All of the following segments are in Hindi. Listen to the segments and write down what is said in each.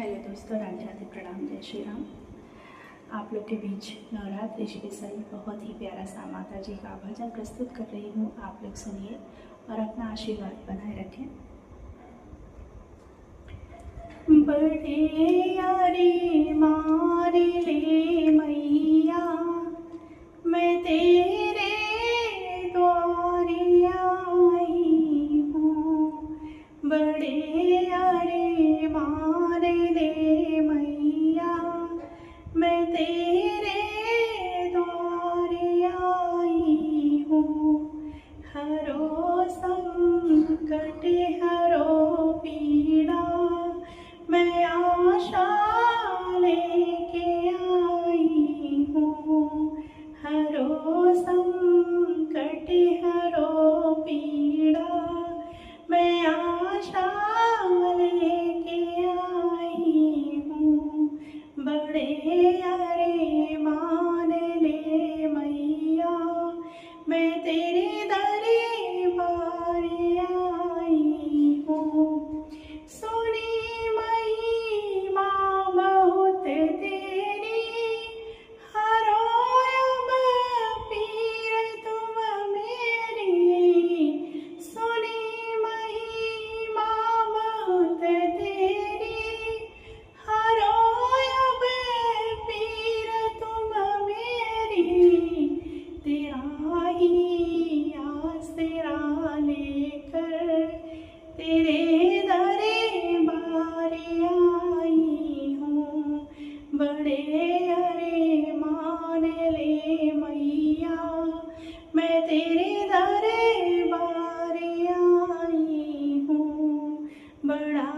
हेलो दोस्तों, राधे राधे, प्रणाम, जय श्री राम। आप लोग के बीच नवरात्रि स्पेशल बहुत ही प्यारा सा माता जी का भजन प्रस्तुत कर रही हूँ। आप लोग सुनिए और अपना आशीर्वाद बनाए रखें। बड़े यारी मारी ले मैया, मैं तेरे द्वारे आई हूँ। बड़े यारी मारे ले मैया, मैं तेरे द्वारे आई हूँ। हरो संकट हरो पीड़ा, मैं आशा लेके आई हूँ। हरो संकट हरो पीड़ा, मैं आशा लेके आई हूँ। बड़े अरे मान ले मैया, मैं तेरे दरबार आई हूँ। सुनी महिमा बहुत तेरी, हरो अब पीर तुम मेरी। सुनी महिमा बहुत तेरी, हरो अब पीर तुम मेरी। तेरा ही आसरा लेकर तेरे दरबार आई हूँ। बड़े अरे मान ले मैया, मैं तेरे दरबार आई हूँ। बड़ा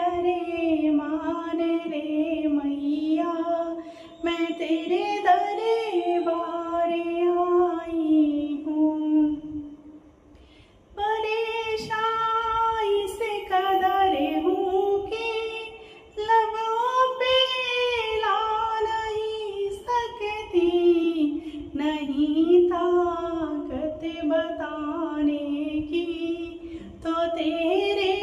अरे मान ले मैया, मैं तेरे दरबार आई हूँ। परेशानी से कदर हूँ कि लबों पे ला नहीं सकती, नहीं ताकत बताने की, तो तेरे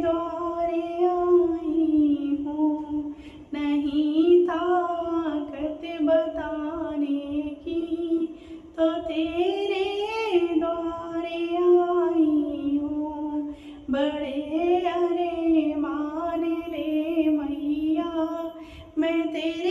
द्वारे आई हूँ। नहीं ताकत बताने की, तो तेरे द्वारे आई हूँ। बड़े अरे मान ले मैया, मैं तेरे